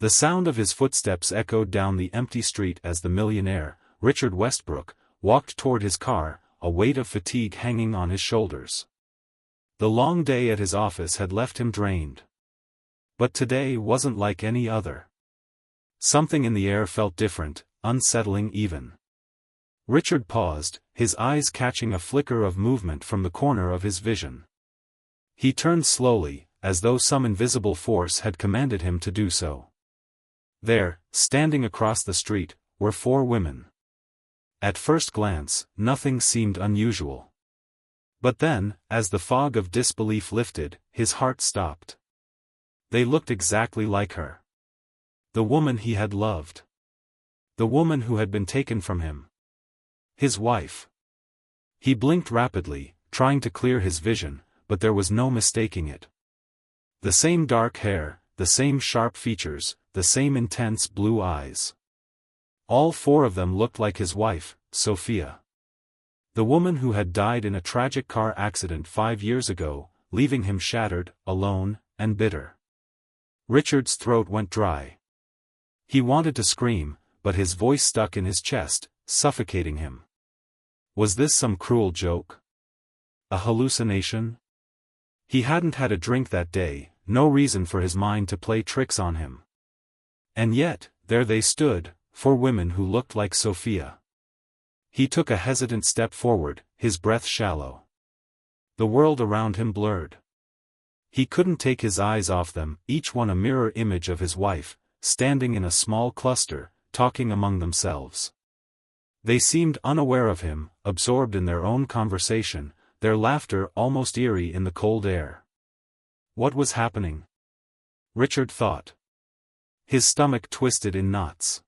The sound of his footsteps echoed down the empty street as the millionaire, Richard Westbrook, walked toward his car, a weight of fatigue hanging on his shoulders. The long day at his office had left him drained. But today wasn't like any other. Something in the air felt different, unsettling even. Richard paused, his eyes catching a flicker of movement from the corner of his vision. He turned slowly, as though some invisible force had commanded him to do so. There, standing across the street, were 4 women. At first glance, nothing seemed unusual. But then, as the fog of disbelief lifted, his heart stopped. They looked exactly like her. The woman he had loved. The woman who had been taken from him. His wife. He blinked rapidly, trying to clear his vision, but there was no mistaking it. The same dark hair, the same sharp features, the same intense blue eyes. All 4 of them looked like his wife, Sophia. The woman who had died in a tragic car accident 5 years ago, leaving him shattered, alone, and bitter. Richard's throat went dry. He wanted to scream, but his voice stuck in his chest, suffocating him. Was this some cruel joke? A hallucination? He hadn't had a drink that day, no reason for his mind to play tricks on him. And yet, there they stood, 4 women who looked like Sophia. He took a hesitant step forward, his breath shallow. The world around him blurred. He couldn't take his eyes off them, each one a mirror image of his wife, standing in a small cluster, talking among themselves. They seemed unaware of him, absorbed in their own conversation, their laughter almost eerie in the cold air. What was happening? Richard thought. His stomach twisted in knots.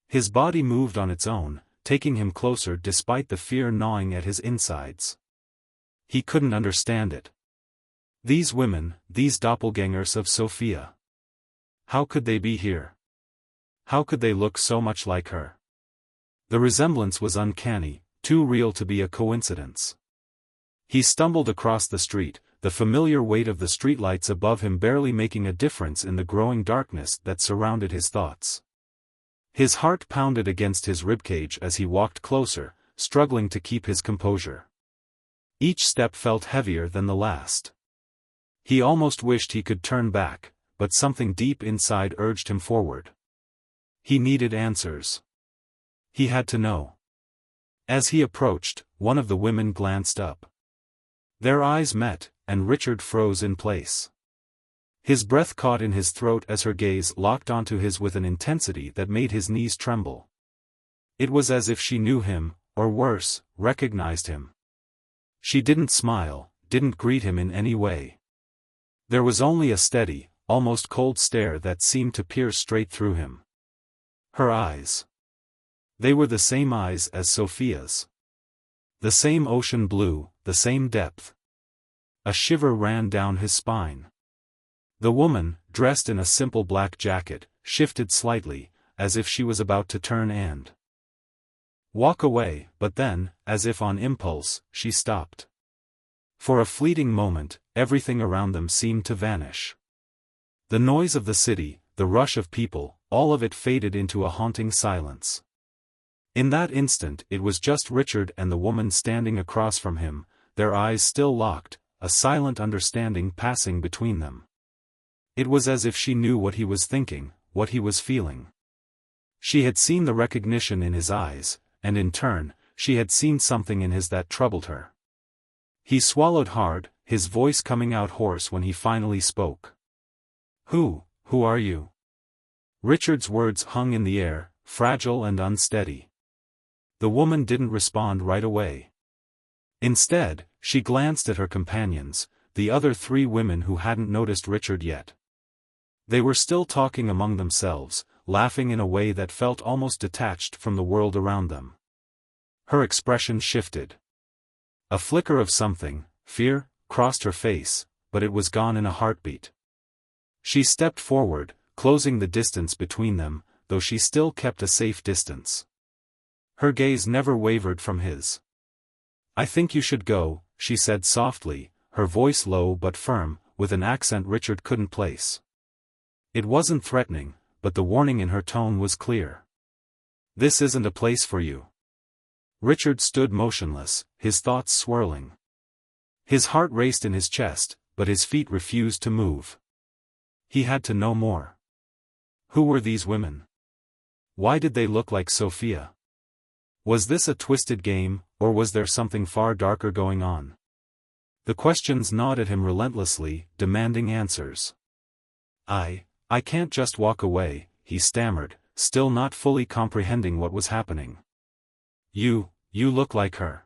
His body moved on its own, taking him closer despite the fear gnawing at his insides. He couldn't understand it. These women, these doppelgangers of Sophia. How could they be here? How could they look so much like her? The resemblance was uncanny, too real to be a coincidence. He stumbled across the street, the familiar weight of the streetlights above him barely making a difference in the growing darkness that surrounded his thoughts. His heart pounded against his ribcage as he walked closer, struggling to keep his composure. Each step felt heavier than the last. He almost wished he could turn back, but something deep inside urged him forward. He needed answers. He had to know. As he approached, one of the women glanced up. Their eyes met, and Richard froze in place. His breath caught in his throat as her gaze locked onto his with an intensity that made his knees tremble. It was as if she knew him, or worse, recognized him. She didn't smile, didn't greet him in any way. There was only a steady, almost cold stare that seemed to pierce straight through him. Her eyes. They were the same eyes as Sophia's. The same ocean blue, the same depth. A shiver ran down his spine. The woman, dressed in a simple black jacket, shifted slightly, as if she was about to turn and walk away, but then, as if on impulse, she stopped. For a fleeting moment, everything around them seemed to vanish. The noise of the city, the rush of people, all of it faded into a haunting silence. In that instant it was just Richard and the woman standing across from him, their eyes still locked, a silent understanding passing between them. It was as if she knew what he was thinking, what he was feeling. She had seen the recognition in his eyes, and in turn, she had seen something in his that troubled her. He swallowed hard, his voice coming out hoarse when he finally spoke. Who are you?" Richard's words hung in the air, fragile and unsteady. The woman didn't respond right away. Instead, she glanced at her companions, the other 3 women who hadn't noticed Richard yet. They were still talking among themselves, laughing in a way that felt almost detached from the world around them. Her expression shifted. A flicker of something, fear, crossed her face, but it was gone in a heartbeat. She stepped forward, closing the distance between them, though she still kept a safe distance. Her gaze never wavered from his. "I think you should go," she said softly, her voice low but firm, with an accent Richard couldn't place. It wasn't threatening, but the warning in her tone was clear. "This isn't a place for you." Richard stood motionless, his thoughts swirling. His heart raced in his chest, but his feet refused to move. He had to know more. Who were these women? Why did they look like Sophia? Was this a twisted game, or was there something far darker going on? The questions gnawed at him relentlessly, demanding answers. I can't just walk away," he stammered, still not fully comprehending what was happening. You look like her.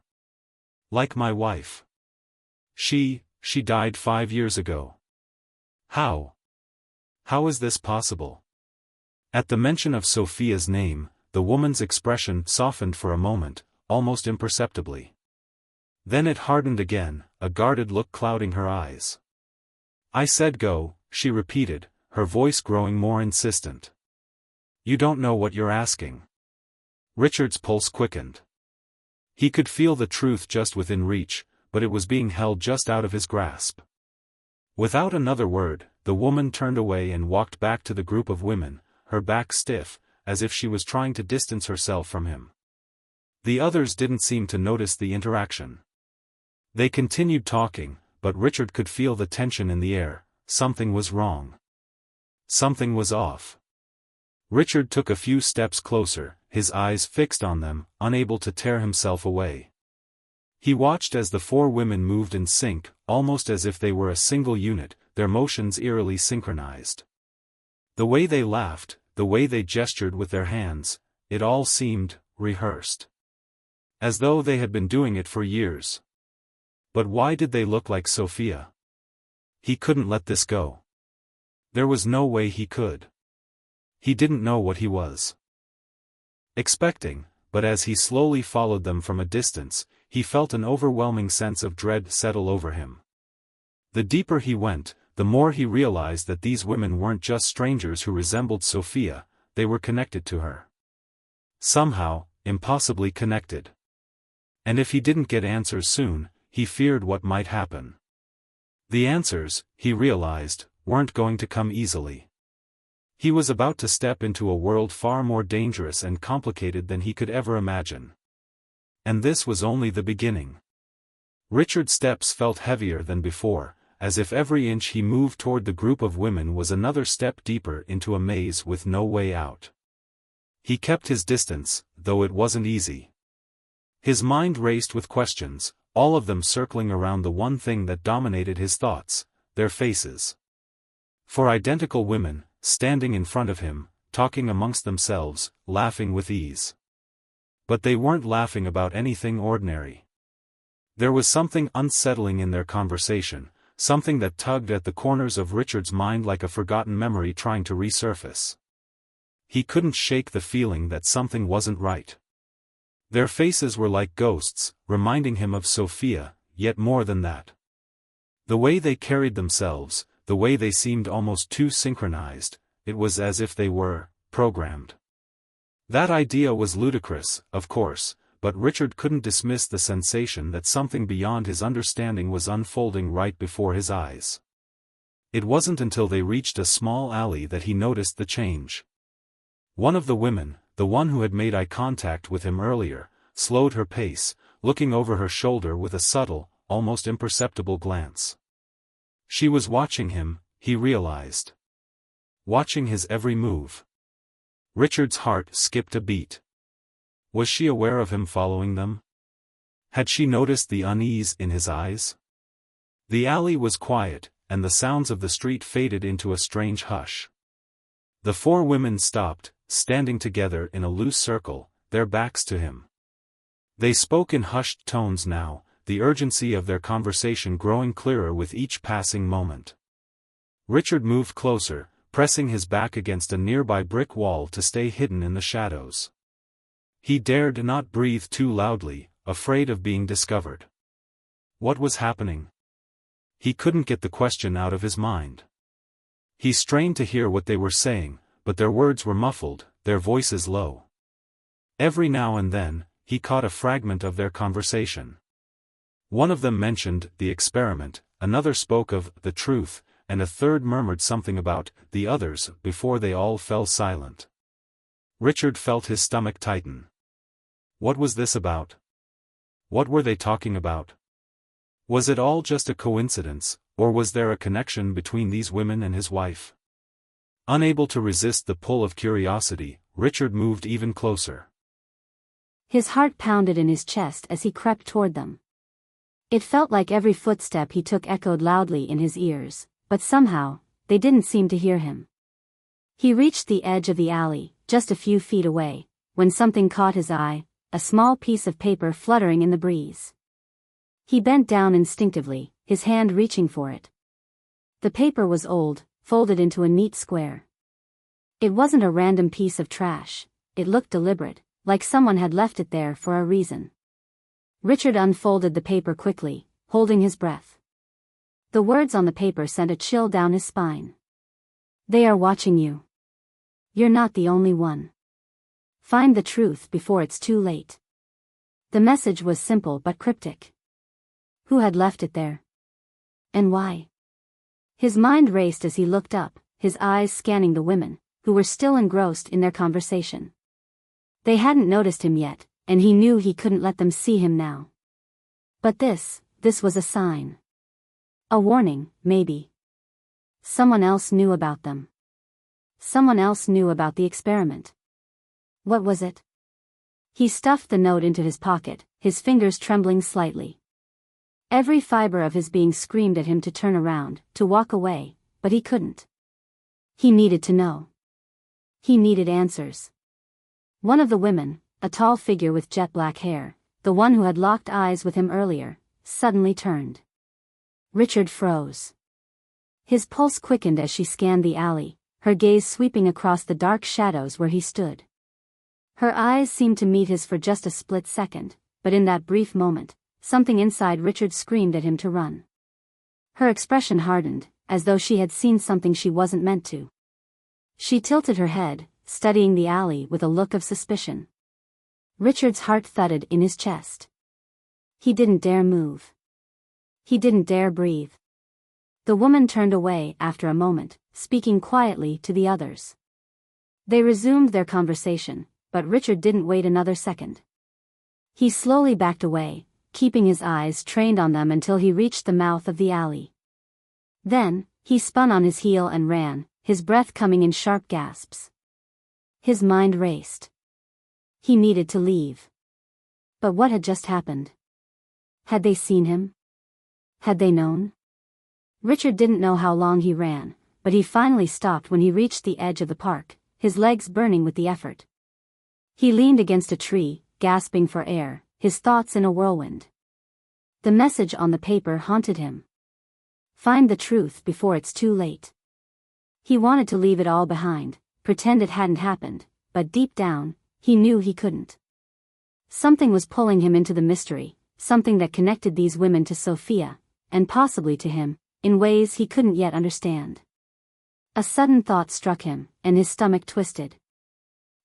Like my wife. She died 5 years ago. How? How is this possible? At the mention of Sophia's name, the woman's expression softened for a moment, almost imperceptibly. Then it hardened again, a guarded look clouding her eyes. "I said go," she repeated, her voice growing more insistent. "You don't know what you're asking." Richard's pulse quickened. He could feel the truth just within reach, but it was being held just out of his grasp. Without another word, the woman turned away and walked back to the group of women, her back stiff, as if she was trying to distance herself from him. The others didn't seem to notice the interaction. They continued talking, but Richard could feel the tension in the air. Something was wrong. Something was off. Richard took a few steps closer, his eyes fixed on them, unable to tear himself away. He watched as the 4 women moved in sync, almost as if they were a single unit, their motions eerily synchronized. The way they laughed, the way they gestured with their hands, it all seemed rehearsed. As though they had been doing it for years. But why did they look like Sophia? He couldn't let this go. There was no way he could. He didn't know what he was expecting, but as he slowly followed them from a distance, he felt an overwhelming sense of dread settle over him. The deeper he went, the more he realized that these women weren't just strangers who resembled Sophia, they were connected to her. Somehow, impossibly connected. And if he didn't get answers soon, he feared what might happen. The answers, he realized, weren't going to come easily. He was about to step into a world far more dangerous and complicated than he could ever imagine. And this was only the beginning. Richard's steps felt heavier than before, as if every inch he moved toward the group of women was another step deeper into a maze with no way out. He kept his distance, though it wasn't easy. His mind raced with questions, all of them circling around the one thing that dominated his thoughts, their faces. 4 identical women, standing in front of him, talking amongst themselves, laughing with ease. But they weren't laughing about anything ordinary. There was something unsettling in their conversation, something that tugged at the corners of Richard's mind like a forgotten memory trying to resurface. He couldn't shake the feeling that something wasn't right. Their faces were like ghosts, reminding him of Sophia, yet more than that. The way they carried themselves, the way they seemed almost too synchronized, it was as if they were programmed. That idea was ludicrous, of course, but Richard couldn't dismiss the sensation that something beyond his understanding was unfolding right before his eyes. It wasn't until they reached a small alley that he noticed the change. One of the women, the one who had made eye contact with him earlier, slowed her pace, looking over her shoulder with a subtle, almost imperceptible glance. She was watching him, he realized. Watching his every move. Richard's heart skipped a beat. Was she aware of him following them? Had she noticed the unease in his eyes? The alley was quiet, and the sounds of the street faded into a strange hush. The 4 women stopped, standing together in a loose circle, their backs to him. They spoke in hushed tones now, the urgency of their conversation growing clearer with each passing moment. Richard moved closer, pressing his back against a nearby brick wall to stay hidden in the shadows. He dared not breathe too loudly, afraid of being discovered. What was happening? He couldn't get the question out of his mind. He strained to hear what they were saying, but their words were muffled, their voices low. Every now and then, he caught a fragment of their conversation. One of them mentioned the experiment, another spoke of the truth, and a third murmured something about the others before they all fell silent. Richard felt his stomach tighten. What was this about? What were they talking about? Was it all just a coincidence, or was there a connection between these women and his wife? Unable to resist the pull of curiosity, Richard moved even closer. His heart pounded in his chest as he crept toward them. It felt like every footstep he took echoed loudly in his ears, but somehow, they didn't seem to hear him. He reached the edge of the alley, just a few feet away, when something caught his eye, a small piece of paper fluttering in the breeze. He bent down instinctively, his hand reaching for it. The paper was old, folded into a neat square. It wasn't a random piece of trash, it looked deliberate, like someone had left it there for a reason. Richard unfolded the paper quickly, holding his breath. The words on the paper sent a chill down his spine. They are watching you. You're not the only one. Find the truth before it's too late. The message was simple but cryptic. Who had left it there? And why? His mind raced as he looked up, his eyes scanning the women, who were still engrossed in their conversation. They hadn't noticed him yet, and he knew he couldn't let them see him now. But this was a sign. A warning, maybe. Someone else knew about them. Someone else knew about the experiment. What was it? He stuffed the note into his pocket, his fingers trembling slightly. Every fiber of his being screamed at him to turn around, to walk away, but he couldn't. He needed to know. He needed answers. One of the women, a tall figure with jet black hair, the one who had locked eyes with him earlier, suddenly turned. Richard froze. His pulse quickened as she scanned the alley, her gaze sweeping across the dark shadows where he stood. Her eyes seemed to meet his for just a split second, but in that brief moment, something inside Richard screamed at him to run. Her expression hardened, as though she had seen something she wasn't meant to. She tilted her head, studying the alley with a look of suspicion. Richard's heart thudded in his chest. He didn't dare move. He didn't dare breathe. The woman turned away after a moment, speaking quietly to the others. They resumed their conversation, but Richard didn't wait another second. He slowly backed away, keeping his eyes trained on them until he reached the mouth of the alley. Then, he spun on his heel and ran, his breath coming in sharp gasps. His mind raced. He needed to leave. But what had just happened? Had they seen him? Had they known? Richard didn't know how long he ran, but he finally stopped when he reached the edge of the park, his legs burning with the effort. He leaned against a tree, gasping for air, his thoughts in a whirlwind. The message on the paper haunted him. Find the truth before it's too late. He wanted to leave it all behind, pretend it hadn't happened, but deep down, he knew he couldn't. Something was pulling him into the mystery, something that connected these women to Sophia, and possibly to him, in ways he couldn't yet understand. A sudden thought struck him, and his stomach twisted.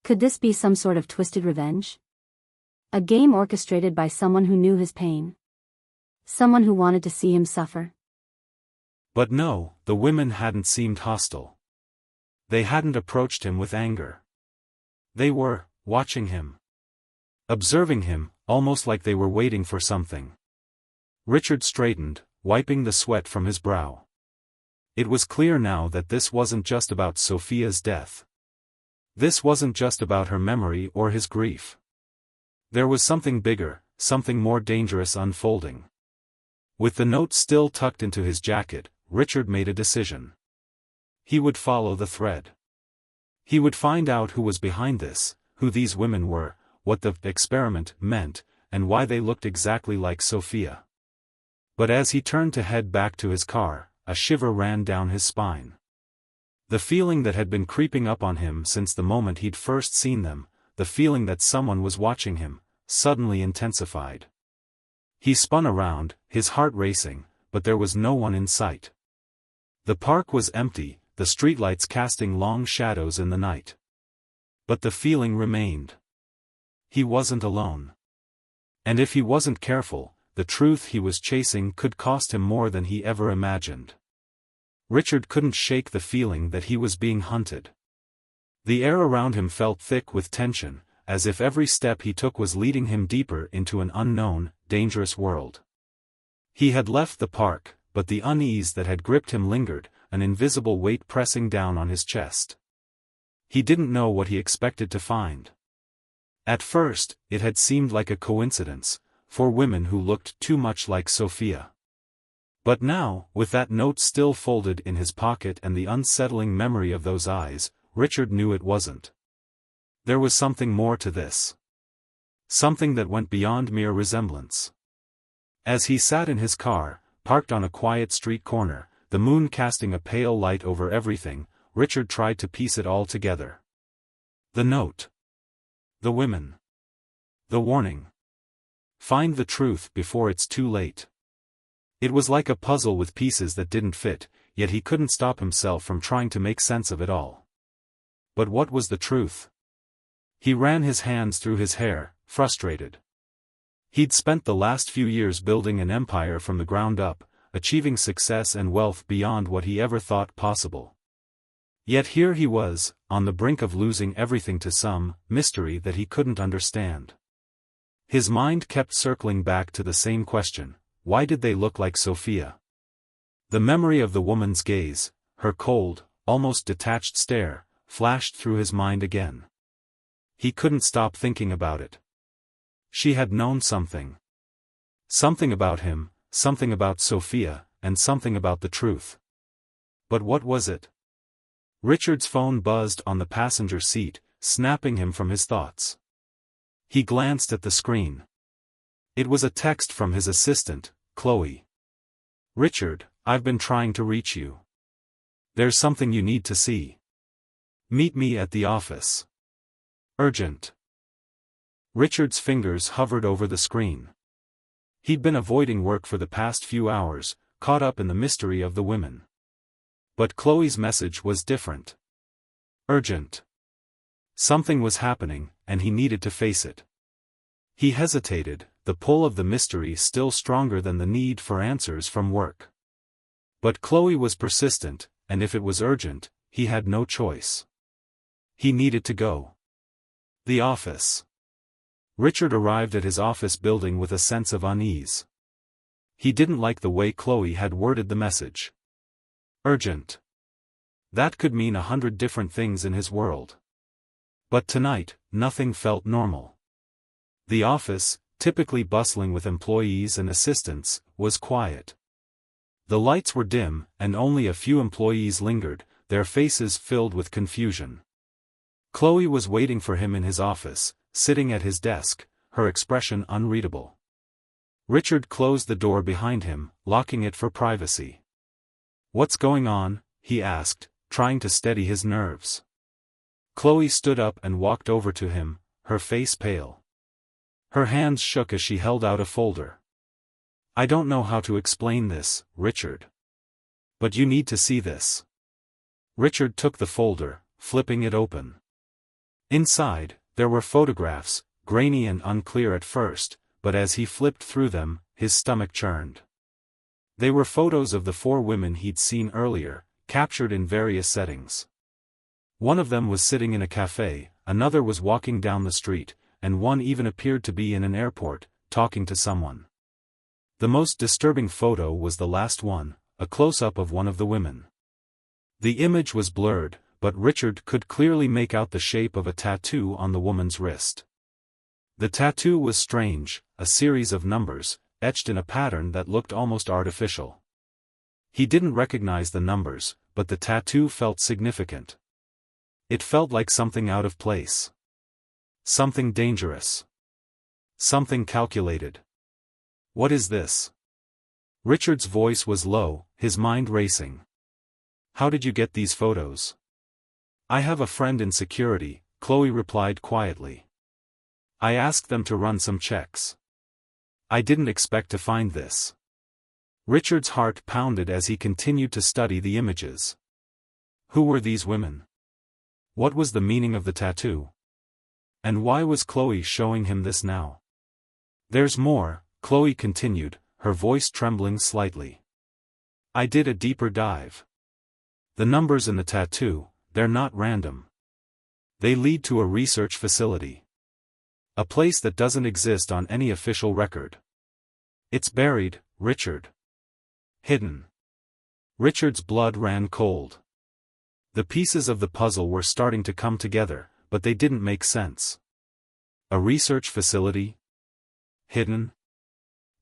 Could this be some sort of twisted revenge? A game orchestrated by someone who knew his pain? Someone who wanted to see him suffer? But no, the women hadn't seemed hostile. They hadn't approached him with anger. They were watching him. Observing him, almost like they were waiting for something. Richard straightened, wiping the sweat from his brow. It was clear now that this wasn't just about Sophia's death. This wasn't just about her memory or his grief. There was something bigger, something more dangerous unfolding. With the note still tucked into his jacket, Richard made a decision. He would follow the thread. He would find out who was behind this, who these women were, what the experiment meant, and why they looked exactly like Sophia. But as he turned to head back to his car, a shiver ran down his spine. The feeling that had been creeping up on him since the moment he'd first seen them, the feeling that someone was watching him, suddenly intensified. He spun around, his heart racing, but there was no one in sight. The park was empty, the streetlights casting long shadows in the night. But the feeling remained. He wasn't alone. And if he wasn't careful, the truth he was chasing could cost him more than he ever imagined. Richard couldn't shake the feeling that he was being hunted. The air around him felt thick with tension, as if every step he took was leading him deeper into an unknown, dangerous world. He had left the park, but the unease that had gripped him lingered, an invisible weight pressing down on his chest. He didn't know what he expected to find. At first, it had seemed like a coincidence, 4 women who looked too much like Sophia. But now, with that note still folded in his pocket and the unsettling memory of those eyes, Richard knew it wasn't. There was something more to this. Something that went beyond mere resemblance. As he sat in his car, parked on a quiet street corner, the moon casting a pale light over everything, Richard tried to piece it all together. The note. The women. The warning. Find the truth before it's too late. It was like a puzzle with pieces that didn't fit, yet he couldn't stop himself from trying to make sense of it all. But what was the truth? He ran his hands through his hair, frustrated. He'd spent the last few years building an empire from the ground up, achieving success and wealth beyond what he ever thought possible. Yet here he was, on the brink of losing everything to some mystery that he couldn't understand. His mind kept circling back to the same question: why did they look like Sophia? The memory of the woman's gaze, her cold, almost detached stare, flashed through his mind again. He couldn't stop thinking about it. She had known something. Something about him, something about Sophia, and something about the truth. But what was it? Richard's phone buzzed on the passenger seat, snapping him from his thoughts. He glanced at the screen. It was a text from his assistant, Chloe. "Richard, I've been trying to reach you. There's something you need to see. Meet me at the office. Urgent." Richard's fingers hovered over the screen. He'd been avoiding work for the past few hours, caught up in the mystery of the women. But Chloe's message was different. Urgent. Something was happening, and he needed to face it. He hesitated, the pull of the mystery still stronger than the need for answers from work. But Chloe was persistent, and if it was urgent, he had no choice. He needed to go. The office. Richard arrived at his office building with a sense of unease. He didn't like the way Chloe had worded the message. Urgent. That could mean 100 different things in his world. But tonight, nothing felt normal. The office, typically bustling with employees and assistants, was quiet. The lights were dim, and only a few employees lingered, their faces filled with confusion. Chloe was waiting for him in his office, sitting at his desk, her expression unreadable. Richard closed the door behind him, locking it for privacy. "What's going on?" he asked, trying to steady his nerves. Chloe stood up and walked over to him, her face pale. Her hands shook as she held out a folder. "I don't know how to explain this, Richard. But you need to see this." Richard took the folder, flipping it open. Inside, there were photographs, grainy and unclear at first, but as he flipped through them, his stomach churned. They were photos of the 4 women he'd seen earlier, captured in various settings. One of them was sitting in a cafe, another was walking down the street, and one even appeared to be in an airport, talking to someone. The most disturbing photo was the last one, a close-up of one of the women. The image was blurred, but Richard could clearly make out the shape of a tattoo on the woman's wrist. The tattoo was strange, a series of numbers, etched in a pattern that looked almost artificial. He didn't recognize the numbers, but the tattoo felt significant. It felt like something out of place. Something dangerous. Something calculated. "What is this?" Richard's voice was low, his mind racing. "How did you get these photos?" "I have a friend in security," Chloe replied quietly. "I asked them to run some checks. I didn't expect to find this." Richard's heart pounded as he continued to study the images. Who were these women? What was the meaning of the tattoo? And why was Chloe showing him this now? "There's more," Chloe continued, her voice trembling slightly. "I did a deeper dive. The numbers in the tattoo, they're not random. They lead to a research facility. A place that doesn't exist on any official record. It's buried, Richard. Hidden. Richard's blood ran cold. The pieces of the puzzle were starting to come together, but they didn't make sense. A research facility? Hidden?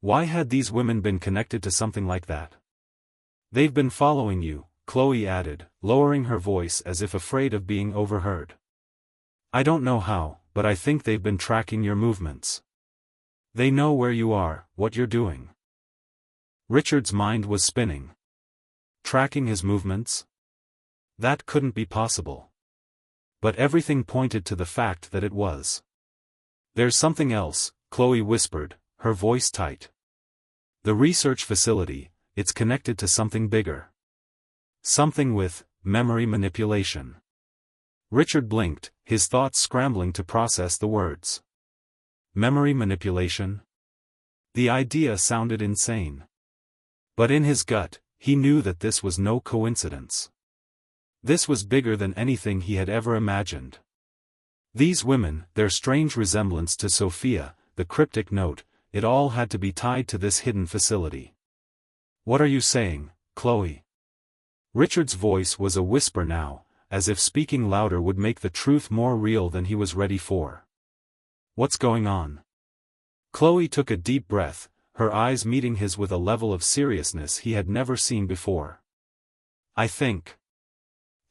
Why had these women been connected to something like that? They've been following you, Chloe added, lowering her voice as if afraid of being overheard. I don't know how, but I think they've been tracking your movements. They know where you are, what you're doing. Richard's mind was spinning. Tracking his movements? That couldn't be possible. But everything pointed to the fact that it was. There's something else, Chloe whispered, her voice tight. The research facility, it's connected to something bigger. Something with memory manipulation. Richard blinked, his thoughts scrambling to process the words. Memory manipulation? The idea sounded insane. But in his gut, he knew that this was no coincidence. This was bigger than anything he had ever imagined. These women, their strange resemblance to Sophia, the cryptic note, it all had to be tied to this hidden facility. What are you saying, Chloe? Richard's voice was a whisper now, as if speaking louder would make the truth more real than he was ready for. What's going on? Chloe took a deep breath, her eyes meeting his with a level of seriousness he had never seen before. I think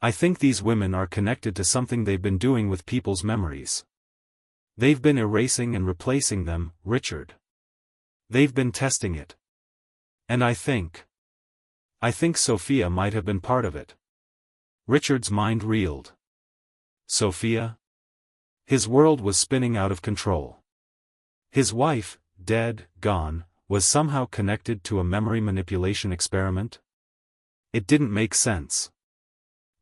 these women are connected to something they've been doing with people's memories. They've been erasing and replacing them, Richard. They've been testing it. And I think Sophia might have been part of it. Richard's mind reeled. Sophia? His world was spinning out of control. His wife, dead, gone, was somehow connected to a memory manipulation experiment? It didn't make sense.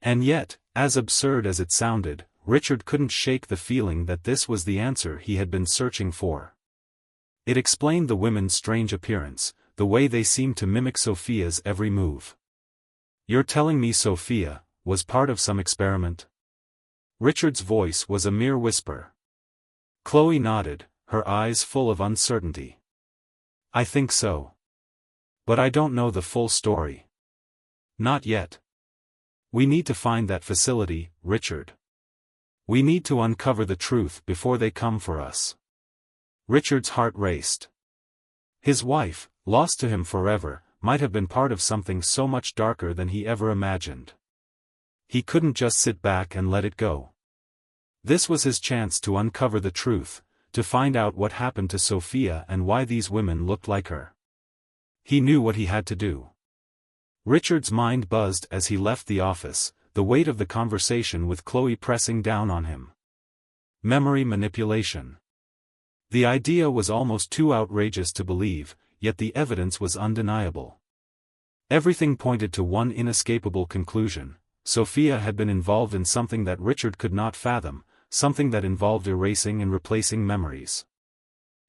And yet, as absurd as it sounded, Richard couldn't shake the feeling that this was the answer he had been searching for. It explained the women's strange appearance, the way they seemed to mimic Sophia's every move. You're telling me Sophia was part of some experiment? Richard's voice was a mere whisper. Chloe nodded, her eyes full of uncertainty. I think so. But I don't know the full story. Not yet. We need to find that facility, Richard. We need to uncover the truth before they come for us. Richard's heart raced. His wife, lost to him forever, might have been part of something so much darker than he ever imagined. He couldn't just sit back and let it go. This was his chance to uncover the truth, to find out what happened to Sophia and why these women looked like her. He knew what he had to do. Richard's mind buzzed as he left the office, the weight of the conversation with Chloe pressing down on him. Memory manipulation. The idea was almost too outrageous to believe, yet the evidence was undeniable. Everything pointed to one inescapable conclusion: Sophia had been involved in something that Richard could not fathom, something that involved erasing and replacing memories.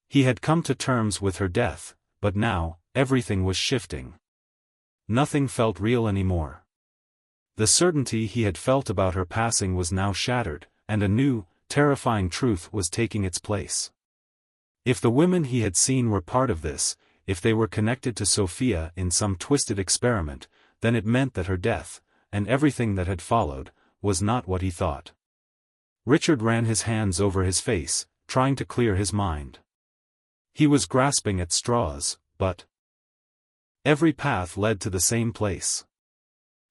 He had come to terms with her death, but now, everything was shifting. Nothing felt real anymore. The certainty he had felt about her passing was now shattered, and a new, terrifying truth was taking its place. If the women he had seen were part of this, if they were connected to Sophia in some twisted experiment, then it meant that her death, and everything that had followed, was not what he thought. Richard ran his hands over his face, trying to clear his mind. He was grasping at straws, but every path led to the same place.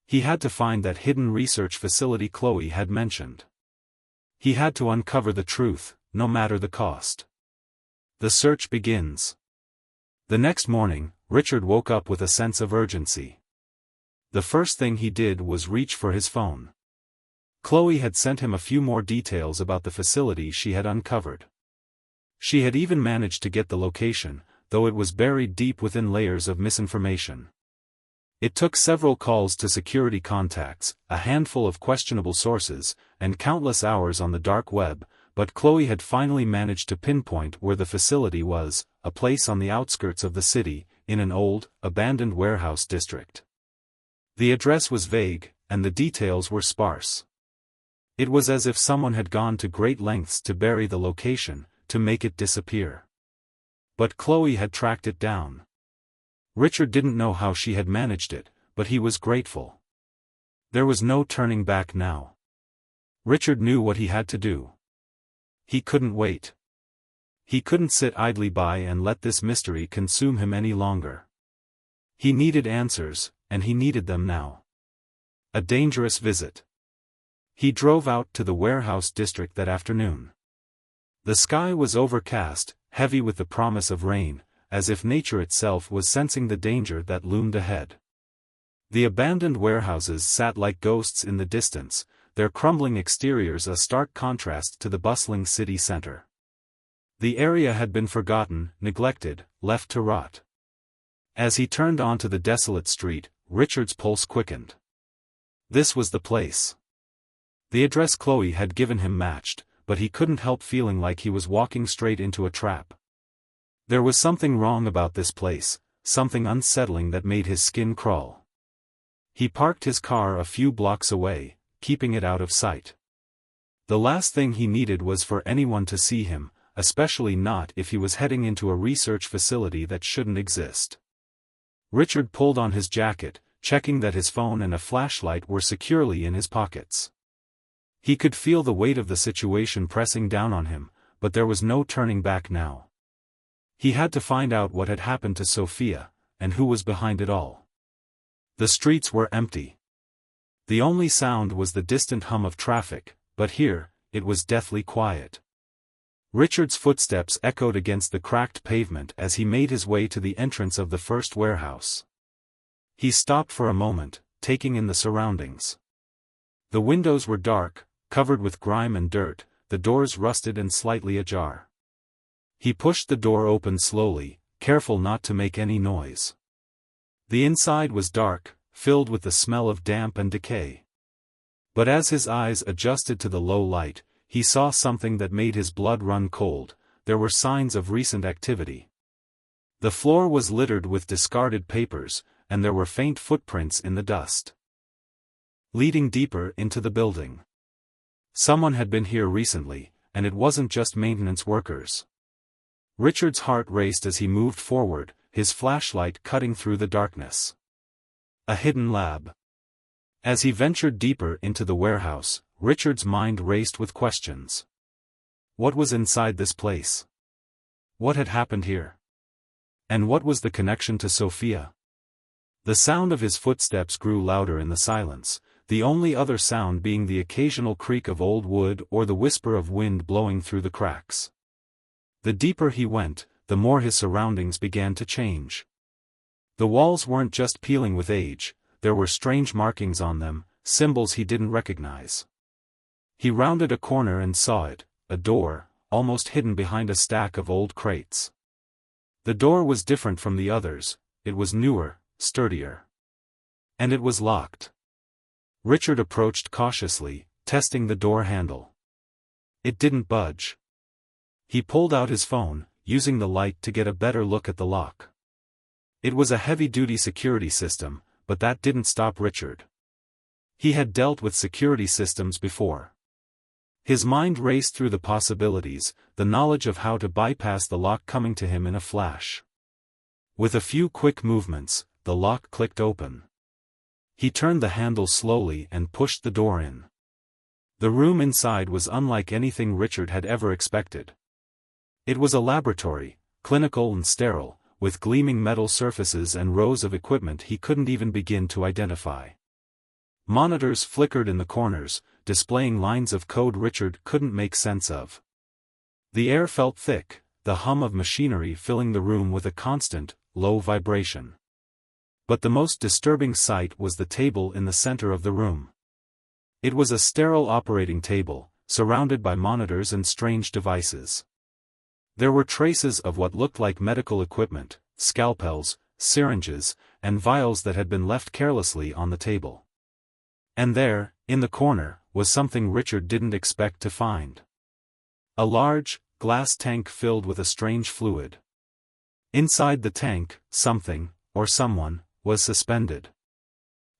He had to find that hidden research facility Chloe had mentioned. He had to uncover the truth, no matter the cost. The search begins. The next morning, Richard woke up with a sense of urgency. The first thing he did was reach for his phone. Chloe had sent him a few more details about the facility she had uncovered. She had even managed to get the location, though it was buried deep within layers of misinformation. It took several calls to security contacts, a handful of questionable sources, and countless hours on the dark web, but Chloe had finally managed to pinpoint where the facility was, a place on the outskirts of the city, in an old, abandoned warehouse district. The address was vague, and the details were sparse. It was as if someone had gone to great lengths to bury the location, to make it disappear. But Chloe had tracked it down. Richard didn't know how she had managed it, but he was grateful. There was no turning back now. Richard knew what he had to do. He couldn't wait. He couldn't sit idly by and let this mystery consume him any longer. He needed answers, and he needed them now. A dangerous visit. He drove out to the warehouse district that afternoon. The sky was overcast, heavy with the promise of rain, as if nature itself was sensing the danger that loomed ahead. The abandoned warehouses sat like ghosts in the distance, their crumbling exteriors a stark contrast to the bustling city center. The area had been forgotten, neglected, left to rot. As he turned onto the desolate street, Richard's pulse quickened. This was the place. The address Chloe had given him matched, but he couldn't help feeling like he was walking straight into a trap. There was something wrong about this place, something unsettling that made his skin crawl. He parked his car a few blocks away, keeping it out of sight. The last thing he needed was for anyone to see him, especially not if he was heading into a research facility that shouldn't exist. Richard pulled on his jacket, checking that his phone and a flashlight were securely in his pockets. He could feel the weight of the situation pressing down on him, but there was no turning back now. He had to find out what had happened to Sophia, and who was behind it all. The streets were empty. The only sound was the distant hum of traffic, but here, it was deathly quiet. Richard's footsteps echoed against the cracked pavement as he made his way to the entrance of the first warehouse. He stopped for a moment, taking in the surroundings. The windows were dark, covered with grime and dirt, the doors rusted and slightly ajar. He pushed the door open slowly, careful not to make any noise. The inside was dark, filled with the smell of damp and decay. But as his eyes adjusted to the low light, he saw something that made his blood run cold. There were signs of recent activity. The floor was littered with discarded papers, and there were faint footprints in the dust, leading deeper into the building. Someone had been here recently, and it wasn't just maintenance workers. Richard's heart raced as he moved forward, his flashlight cutting through the darkness. A hidden lab. As he ventured deeper into the warehouse, Richard's mind raced with questions. What was inside this place? What had happened here? And what was the connection to Sophia? The sound of his footsteps grew louder in the silence, the only other sound being the occasional creak of old wood or the whisper of wind blowing through the cracks. The deeper he went, the more his surroundings began to change. The walls weren't just peeling with age, there were strange markings on them, symbols he didn't recognize. He rounded a corner and saw it, a door, almost hidden behind a stack of old crates. The door was different from the others, it was newer, sturdier. And it was locked. Richard approached cautiously, testing the door handle. It didn't budge. He pulled out his phone, using the light to get a better look at the lock. It was a heavy-duty security system, but that didn't stop Richard. He had dealt with security systems before. His mind raced through the possibilities, the knowledge of how to bypass the lock coming to him in a flash. With a few quick movements, the lock clicked open. He turned the handle slowly and pushed the door in. The room inside was unlike anything Richard had ever expected. It was a laboratory, clinical and sterile, with gleaming metal surfaces and rows of equipment he couldn't even begin to identify. Monitors flickered in the corners, displaying lines of code Richard couldn't make sense of. The air felt thick, the hum of machinery filling the room with a constant, low vibration. But the most disturbing sight was the table in the center of the room. It was a sterile operating table, surrounded by monitors and strange devices. There were traces of what looked like medical equipment, scalpels, syringes, and vials that had been left carelessly on the table. And there, in the corner, was something Richard didn't expect to find. A large, glass tank filled with a strange fluid. Inside the tank, something, or someone, was suspended.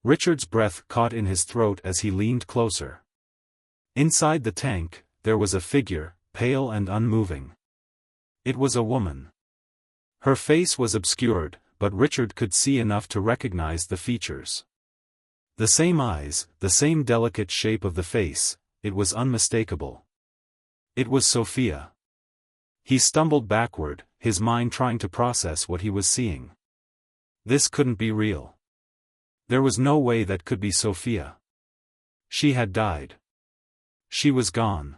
Richard's breath caught in his throat as he leaned closer. Inside the tank, there was a figure, pale and unmoving. It was a woman. Her face was obscured, but Richard could see enough to recognize the features. The same eyes, the same delicate shape of the face, it was unmistakable. It was Sophia. He stumbled backward, his mind trying to process what he was seeing. This couldn't be real. There was no way that could be Sophia. She had died. She was gone.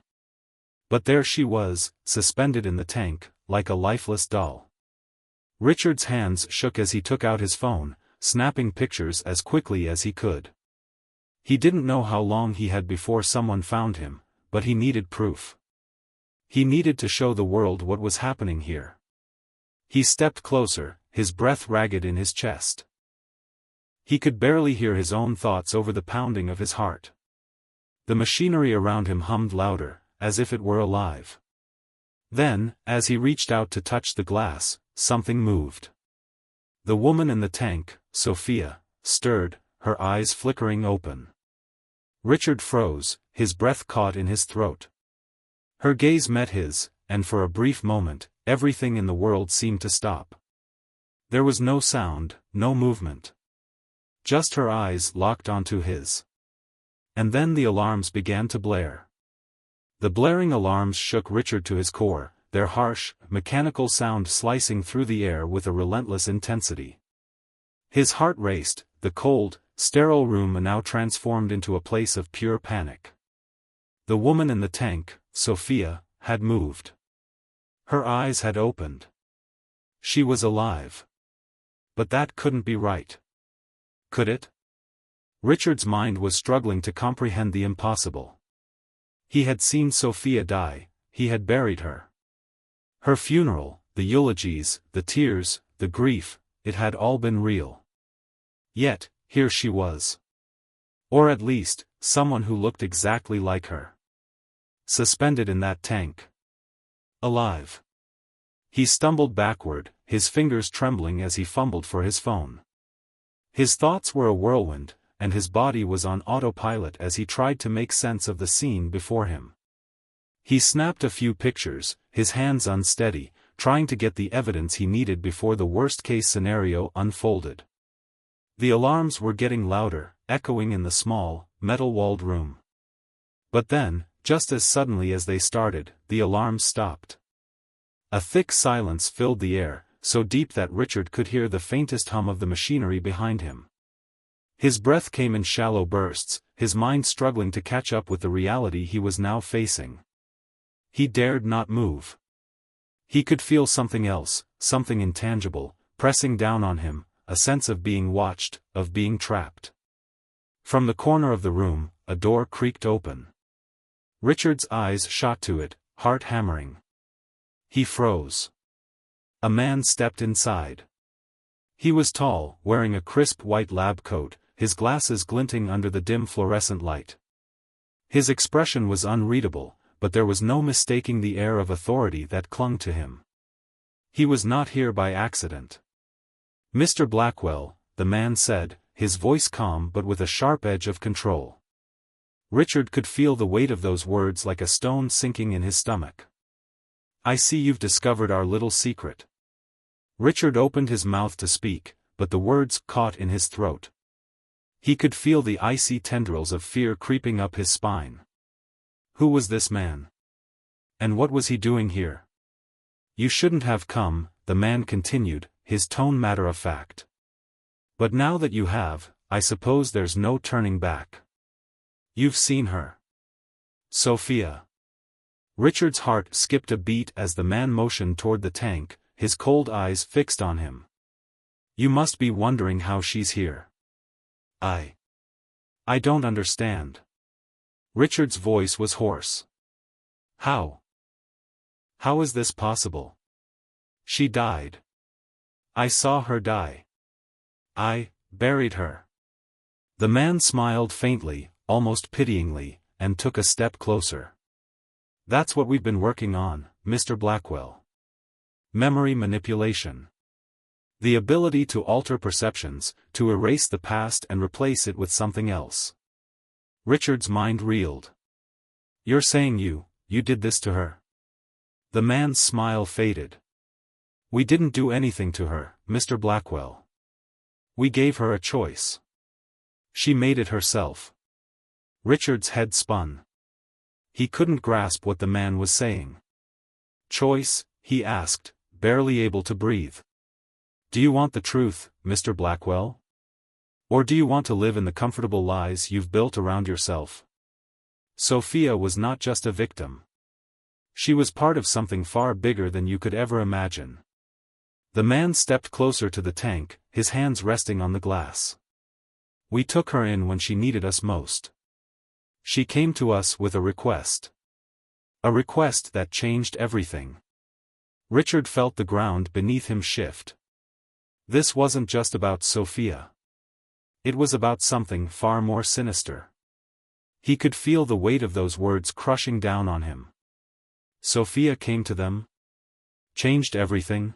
But there she was, suspended in the tank, like a lifeless doll. Richard's hands shook as he took out his phone, snapping pictures as quickly as he could. He didn't know how long he had before someone found him, but he needed proof. He needed to show the world what was happening here. He stepped closer, his breath ragged in his chest. He could barely hear his own thoughts over the pounding of his heart. The machinery around him hummed louder, as if it were alive. Then, as he reached out to touch the glass, something moved. The woman in the tank, Sophia, stirred, her eyes flickering open. Richard froze, his breath caught in his throat. Her gaze met his, and for a brief moment, everything in the world seemed to stop. There was no sound, no movement. Just her eyes locked onto his. And then the alarms began to blare. The blaring alarms shook Richard to his core, their harsh, mechanical sound slicing through the air with a relentless intensity. His heart raced, the cold, sterile room now transformed into a place of pure panic. The woman in the tank, Sophia, had moved. Her eyes had opened. She was alive. But that couldn't be right. Could it? Richard's mind was struggling to comprehend the impossible. He had seen Sophia die, he had buried her. Her funeral, the eulogies, the tears, the grief, it had all been real. Yet, here she was. Or at least, someone who looked exactly like her. Suspended in that tank. Alive. He stumbled backward, his fingers trembling as he fumbled for his phone. His thoughts were a whirlwind, and his body was on autopilot as he tried to make sense of the scene before him. He snapped a few pictures, his hands unsteady, trying to get the evidence he needed before the worst-case scenario unfolded. The alarms were getting louder, echoing in the small, metal-walled room. But then, just as suddenly as they started, the alarms stopped. A thick silence filled the air, so deep that Richard could hear the faintest hum of the machinery behind him. His breath came in shallow bursts, his mind struggling to catch up with the reality he was now facing. He dared not move. He could feel something else, something intangible, pressing down on him, a sense of being watched, of being trapped. From the corner of the room, a door creaked open. Richard's eyes shot to it, heart hammering. He froze. A man stepped inside. He was tall, wearing a crisp white lab coat, his glasses glinting under the dim fluorescent light. His expression was unreadable, but there was no mistaking the air of authority that clung to him. He was not here by accident. "Mr. Blackwell," the man said, his voice calm but with a sharp edge of control. Richard could feel the weight of those words like a stone sinking in his stomach. "I see you've discovered our little secret." Richard opened his mouth to speak, but the words caught in his throat. He could feel the icy tendrils of fear creeping up his spine. Who was this man? And what was he doing here? "You shouldn't have come," the man continued, his tone matter-of-fact. "But now that you have, I suppose there's no turning back. You've seen her. Sophia." Richard's heart skipped a beat as the man motioned toward the tank, his cold eyes fixed on him. "You must be wondering how she's here." I don't understand." Richard's voice was hoarse. How is this possible? She died. I saw her die. I buried her." The man smiled faintly, almost pityingly, and took a step closer. "That's what we've been working on, Mr. Blackwell. Memory manipulation. The ability to alter perceptions, to erase the past and replace it with something else. Richard's mind reeled. You're saying you did this to her? The man's smile faded. We didn't do anything to her, Mr. Blackwell. We gave her a choice. She made it herself. Richard's head spun. He couldn't grasp what the man was saying. Choice, he asked, barely able to breathe. Do you want the truth, Mr. Blackwell? Or do you want to live in the comfortable lies you've built around yourself? Sophia was not just a victim. She was part of something far bigger than you could ever imagine. The man stepped closer to the tank, his hands resting on the glass. We took her in when she needed us most. She came to us with a request. A request that changed everything. Richard felt the ground beneath him shift. This wasn't just about Sophia. It was about something far more sinister. He could feel the weight of those words crushing down on him. Sophia came to them? Changed everything?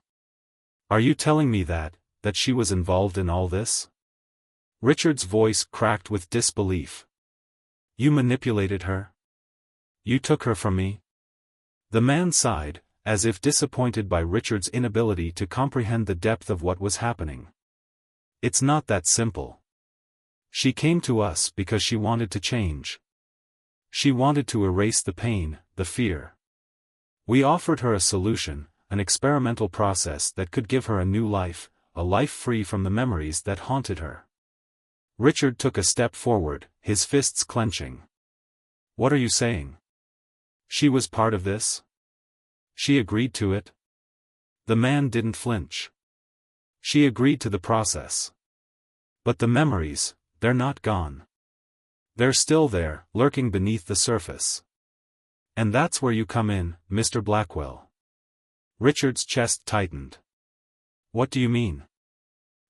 Are you telling me that she was involved in all this? Richard's voice cracked with disbelief. You manipulated her? You took her from me? The man sighed, as if disappointed by Richard's inability to comprehend the depth of what was happening. It's not that simple. She came to us because she wanted to change. She wanted to erase the pain, the fear. We offered her a solution, an experimental process that could give her a new life, a life free from the memories that haunted her. Richard took a step forward, his fists clenching. What are you saying? She was part of this? She agreed to it? The man didn't flinch. She agreed to the process. But the memories, they're not gone. They're still there, lurking beneath the surface. And that's where you come in, Mr. Blackwell. Richard's chest tightened. What do you mean?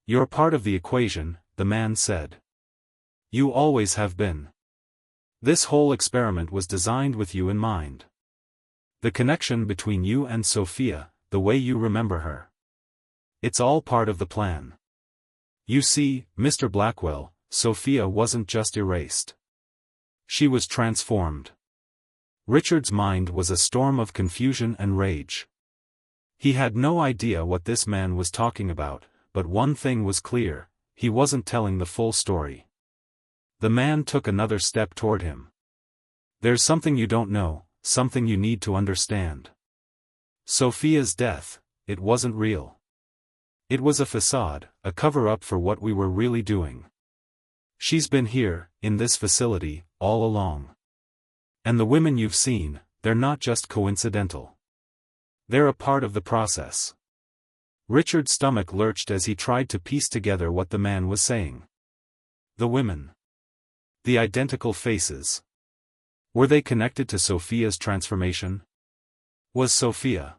You're part of the equation, the man said. You always have been. This whole experiment was designed with you in mind. The connection between you and Sophia, the way you remember her. It's all part of the plan. You see, Mr. Blackwell, Sophia wasn't just erased. She was transformed. Richard's mind was a storm of confusion and rage. He had no idea what this man was talking about, but one thing was clear, he wasn't telling the full story. The man took another step toward him. There's something you don't know, something you need to understand. Sophia's death, it wasn't real. It was a facade, a cover-up for what we were really doing. She's been here, in this facility, all along. And the women you've seen, they're not just coincidental. They're a part of the process. Richard's stomach lurched as he tried to piece together what the man was saying. The women. The identical faces. Were they connected to Sophia's transformation? Was Sophia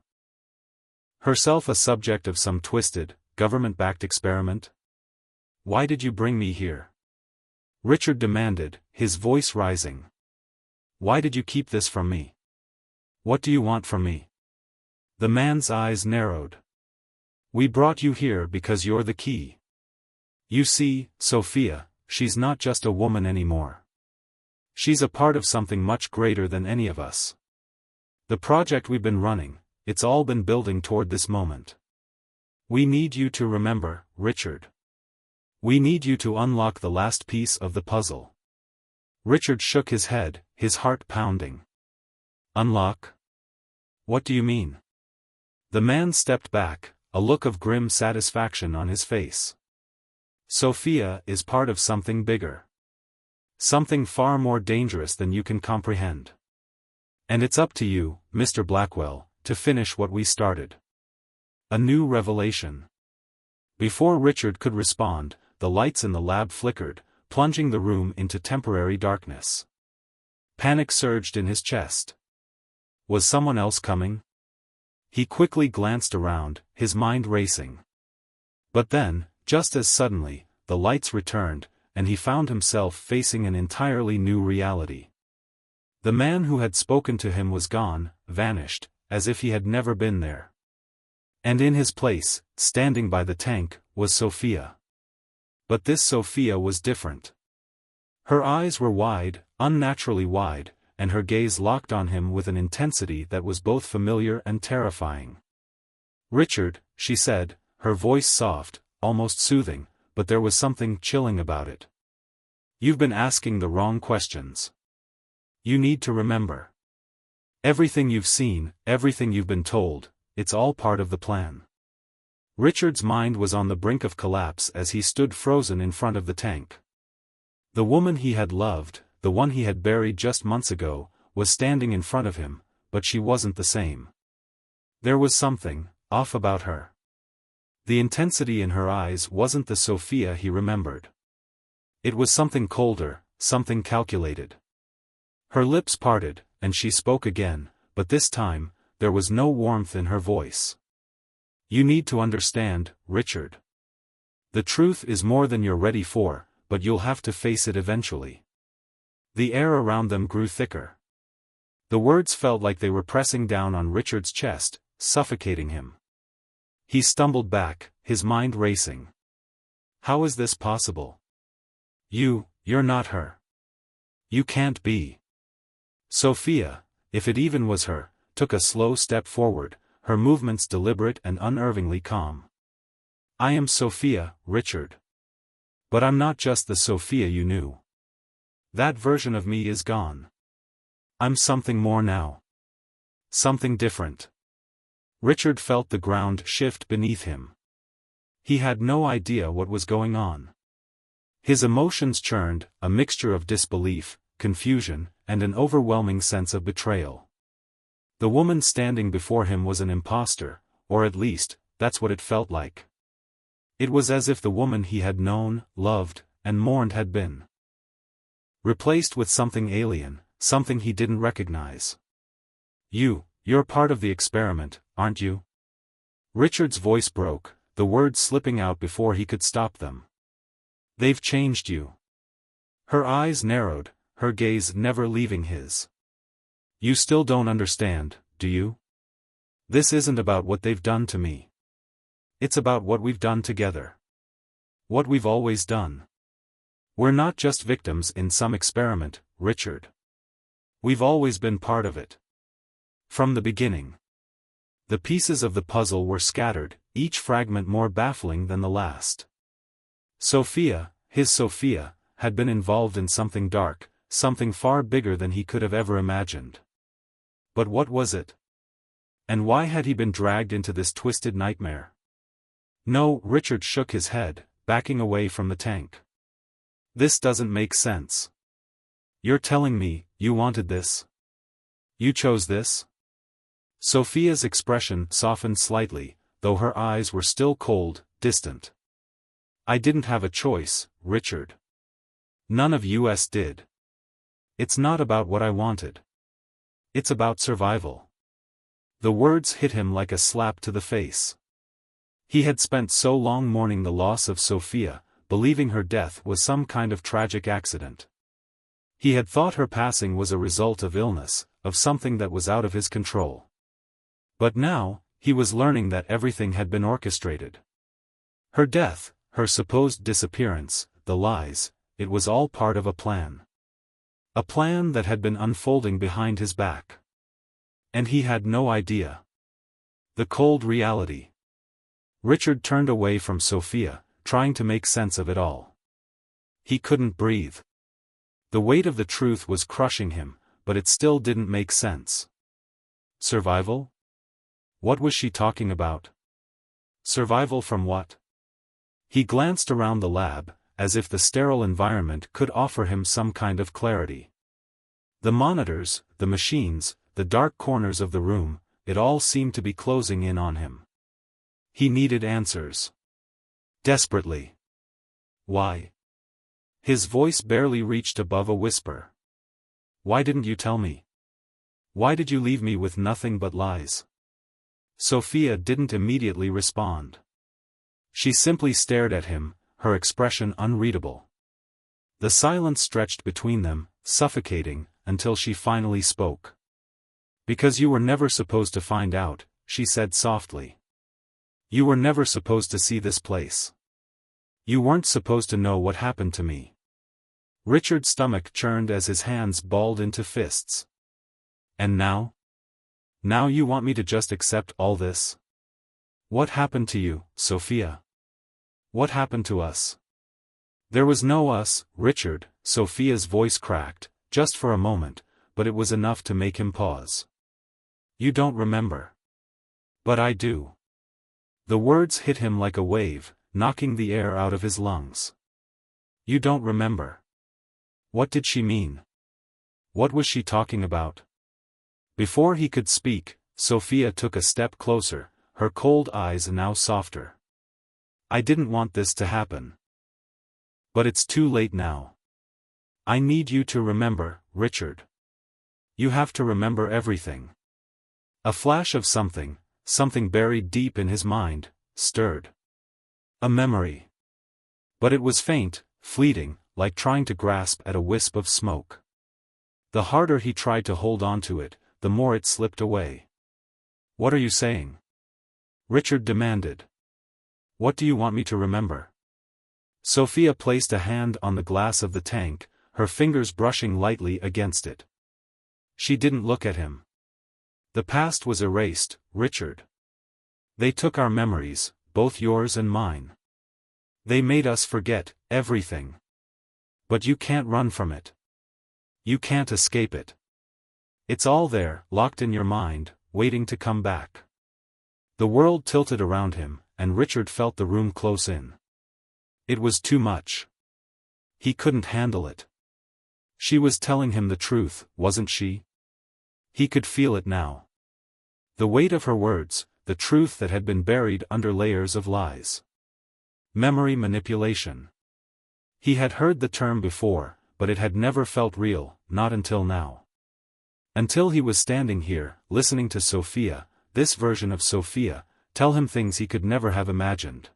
herself a subject of some twisted, government-backed experiment? Why did you bring me here? Richard demanded, his voice rising. Why did you keep this from me? What do you want from me? The man's eyes narrowed. We brought you here because you're the key. You see, Sophia, she's not just a woman anymore. She's a part of something much greater than any of us. The project we've been running, it's all been building toward this moment. We need you to remember, Richard. We need you to unlock the last piece of the puzzle. Richard shook his head, his heart pounding. Unlock? What do you mean? The man stepped back, a look of grim satisfaction on his face. Sophia is part of something bigger. Something far more dangerous than you can comprehend. And it's up to you, Mr. Blackwell, to finish what we started. A new revelation. Before Richard could respond, the lights in the lab flickered, plunging the room into temporary darkness. Panic surged in his chest. Was someone else coming? He quickly glanced around, his mind racing. But then, just as suddenly, the lights returned, and he found himself facing an entirely new reality. The man who had spoken to him was gone, vanished, as if he had never been there. And in his place, standing by the tank, was Sophia. But this Sophia was different. Her eyes were wide, unnaturally wide, and her gaze locked on him with an intensity that was both familiar and terrifying. "Richard," she said, her voice soft, almost soothing, but there was something chilling about it. "You've been asking the wrong questions. You need to remember. Everything you've seen, everything you've been told, it's all part of the plan." Richard's mind was on the brink of collapse as he stood frozen in front of the tank. The woman he had loved, the one he had buried just months ago, was standing in front of him, but she wasn't the same. There was something off about her. The intensity in her eyes wasn't the Sophia he remembered. It was something colder, something calculated. Her lips parted, and she spoke again, but this time, there was no warmth in her voice. "You need to understand, Richard. The truth is more than you're ready for, but you'll have to face it eventually." The air around them grew thicker. The words felt like they were pressing down on Richard's chest, suffocating him. He stumbled back, his mind racing. How is this possible? You're not her. You can't be. Sophia, if it even was her, took a slow step forward, her movements deliberate and unnervingly calm. "I am Sophia, Richard. But I'm not just the Sophia you knew. That version of me is gone. I'm something more now. Something different." Richard felt the ground shift beneath him. He had no idea what was going on. His emotions churned, a mixture of disbelief, confusion, and an overwhelming sense of betrayal. The woman standing before him was an imposter, or at least, that's what it felt like. It was as if the woman he had known, loved, and mourned had been replaced with something alien, something he didn't recognize. You're part of the experiment, aren't you?" Richard's voice broke, the words slipping out before he could stop them. "They've changed you." Her eyes narrowed, her gaze never leaving his. "You still don't understand, do you? This isn't about what they've done to me. It's about what we've done together. What we've always done. We're not just victims in some experiment, Richard. We've always been part of it. From the beginning." The pieces of the puzzle were scattered, each fragment more baffling than the last. Sophia, his Sophia, had been involved in something dark, something far bigger than he could have ever imagined. But what was it? And why had he been dragged into this twisted nightmare? "No," Richard shook his head, backing away from the tank. "This doesn't make sense. You're telling me, you wanted this? You chose this?" Sophia's expression softened slightly, though her eyes were still cold, distant. "I didn't have a choice, Richard. None of us did. It's not about what I wanted. It's about survival." The words hit him like a slap to the face. He had spent so long mourning the loss of Sophia, believing her death was some kind of tragic accident. He had thought her passing was a result of illness, of something that was out of his control. But now, he was learning that everything had been orchestrated. Her death, her supposed disappearance, the lies, it was all part of a plan. A plan that had been unfolding behind his back. And he had no idea. The cold reality. Richard turned away from Sophia, trying to make sense of it all. He couldn't breathe. The weight of the truth was crushing him, but it still didn't make sense. Survival? What was she talking about? Survival from what? He glanced around the lab, as if the sterile environment could offer him some kind of clarity. The monitors, the machines, the dark corners of the room, it all seemed to be closing in on him. He needed answers. Desperately. Why? His voice barely reached above a whisper. Why didn't you tell me? Why did you leave me with nothing but lies? Sophia didn't immediately respond. She simply stared at him, her expression unreadable. The silence stretched between them, suffocating, until she finally spoke. "Because you were never supposed to find out," she said softly. You were never supposed to see this place. You weren't supposed to know what happened to me. Richard's stomach churned as his hands balled into fists. And now? Now you want me to just accept all this? What happened to you, Sophia? What happened to us? There was no us, Richard, Sophia's voice cracked, just for a moment, but it was enough to make him pause. You don't remember. But I do. The words hit him like a wave, knocking the air out of his lungs. You don't remember. What did she mean? What was she talking about? Before he could speak, Sophia took a step closer, her cold eyes now softer. I didn't want this to happen. But it's too late now. I need you to remember, Richard. You have to remember everything. A flash of something buried deep in his mind, stirred. A memory. But it was faint, fleeting, like trying to grasp at a wisp of smoke. The harder he tried to hold on to it, the more it slipped away. What are you saying? Richard demanded. What do you want me to remember? Sophia placed a hand on the glass of the tank, her fingers brushing lightly against it. She didn't look at him. The past was erased, Richard. They took our memories, both yours and mine. They made us forget everything. But you can't run from it. You can't escape it. It's all there, locked in your mind, waiting to come back. The world tilted around him, and Richard felt the room close in. It was too much. He couldn't handle it. She was telling him the truth, wasn't she? He could feel it now. The weight of her words, the truth that had been buried under layers of lies. Memory manipulation. He had heard the term before, but it had never felt real, not until now. Until he was standing here, listening to Sophia, this version of Sophia, tell him things he could never have imagined.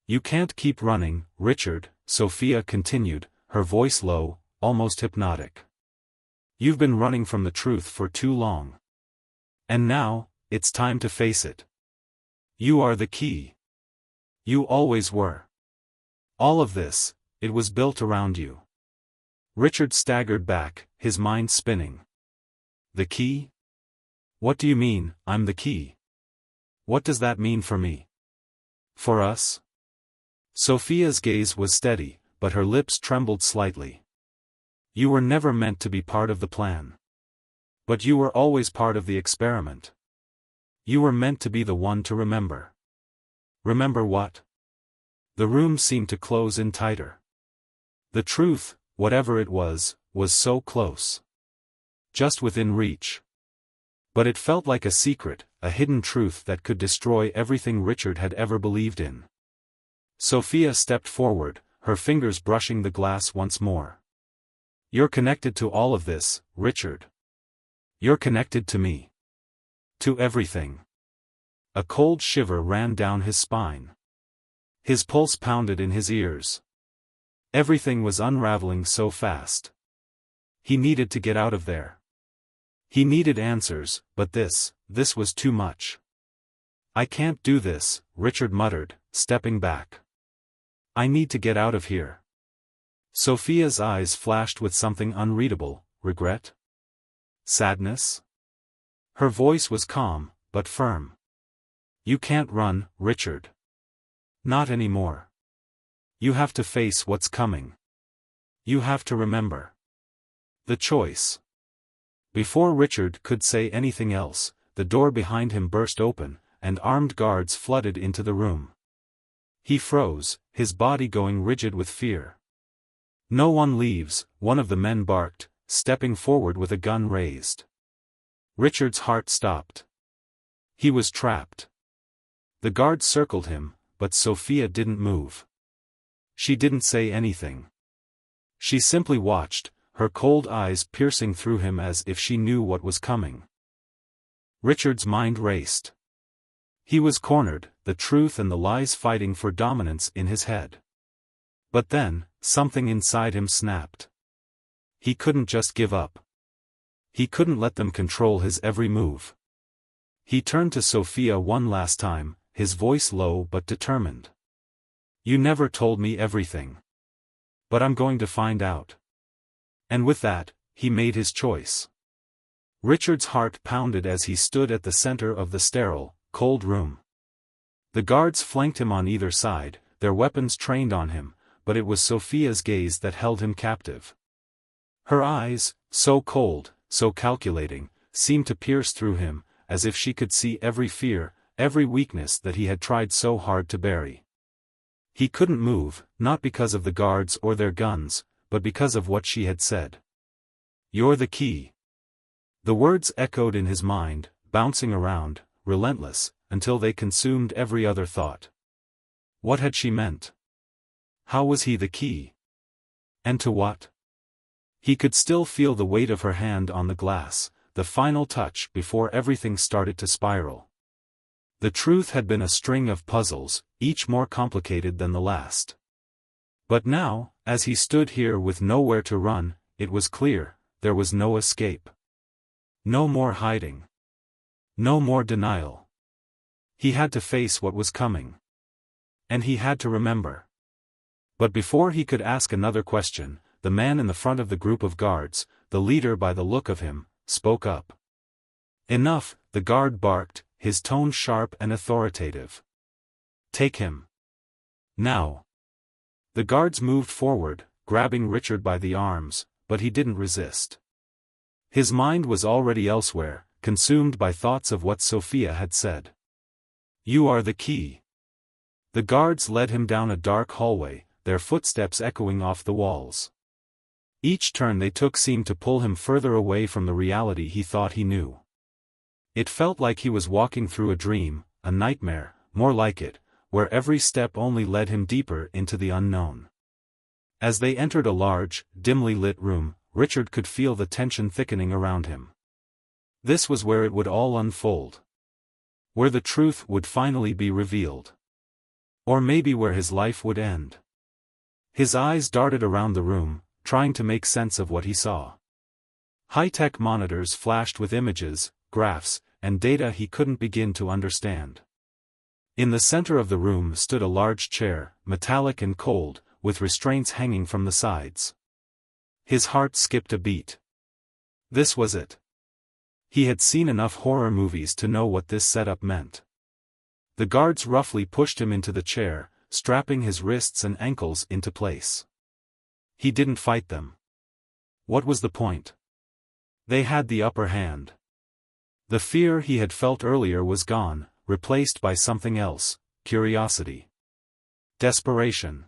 You can't keep running, Richard, Sophia continued, her voice low, almost hypnotic. You've been running from the truth for too long. And now, it's time to face it. You are the key. You always were. All of this, it was built around you. Richard staggered back, his mind spinning. The key? What do you mean, I'm the key? What does that mean for me? For us? Sophia's gaze was steady, but her lips trembled slightly. You were never meant to be part of the plan. But you were always part of the experiment. You were meant to be the one to remember. Remember what? The room seemed to close in tighter. The truth, whatever it was so close. Just within reach. But it felt like a secret, a hidden truth that could destroy everything Richard had ever believed in. Sophia stepped forward, her fingers brushing the glass once more. You're connected to all of this, Richard. You're connected to me. To everything. A cold shiver ran down his spine. His pulse pounded in his ears. Everything was unraveling so fast. He needed to get out of there. He needed answers, but this was too much. I can't do this, Richard muttered, stepping back. I need to get out of here. Sophia's eyes flashed with something unreadable, regret? Sadness? Her voice was calm, but firm. You can't run, Richard. Not anymore. You have to face what's coming. You have to remember. The choice. Before Richard could say anything else, the door behind him burst open, and armed guards flooded into the room. He froze, his body going rigid with fear. No one leaves, one of the men barked, stepping forward with a gun raised. Richard's heart stopped. He was trapped. The guards circled him, but Sophia didn't move. She didn't say anything. She simply watched, her cold eyes piercing through him as if she knew what was coming. Richard's mind raced. He was cornered, the truth and the lies fighting for dominance in his head. But then, something inside him snapped. He couldn't just give up. He couldn't let them control his every move. He turned to Sophia one last time, his voice low but determined. "You never told me everything. But I'm going to find out." And with that, he made his choice. Richard's heart pounded as he stood at the center of the sterile, cold room. The guards flanked him on either side, their weapons trained on him, but it was Sophia's gaze that held him captive. Her eyes, so cold, so calculating, seemed to pierce through him, as if she could see every fear, every weakness that he had tried so hard to bury. He couldn't move, not because of the guards or their guns, but because of what she had said. "You're the key." The words echoed in his mind, bouncing around, relentless, until they consumed every other thought. What had she meant? How was he the key? And to what? He could still feel the weight of her hand on the glass, the final touch before everything started to spiral. The truth had been a string of puzzles, each more complicated than the last. But now, as he stood here with nowhere to run, it was clear, there was no escape. No more hiding. No more denial. He had to face what was coming. And he had to remember. But before he could ask another question, the man in the front of the group of guards, the leader by the look of him, spoke up. "Enough," the guard barked, his tone sharp and authoritative. "Take him. Now." The guards moved forward, grabbing Richard by the arms, but he didn't resist. His mind was already elsewhere, consumed by thoughts of what Sophia had said. "You are the key." The guards led him down a dark hallway, their footsteps echoing off the walls. Each turn they took seemed to pull him further away from the reality he thought he knew. It felt like he was walking through a dream, a nightmare, more like it, where every step only led him deeper into the unknown. As they entered a large, dimly lit room, Richard could feel the tension thickening around him. This was where it would all unfold. Where the truth would finally be revealed. Or maybe where his life would end. His eyes darted around the room, trying to make sense of what he saw. High-tech monitors flashed with images, graphs, and data he couldn't begin to understand. In the center of the room stood a large chair, metallic and cold, with restraints hanging from the sides. His heart skipped a beat. This was it. He had seen enough horror movies to know what this setup meant. The guards roughly pushed him into the chair, strapping his wrists and ankles into place. He didn't fight them. What was the point? They had the upper hand. The fear he had felt earlier was gone, replaced by something else, curiosity. Desperation.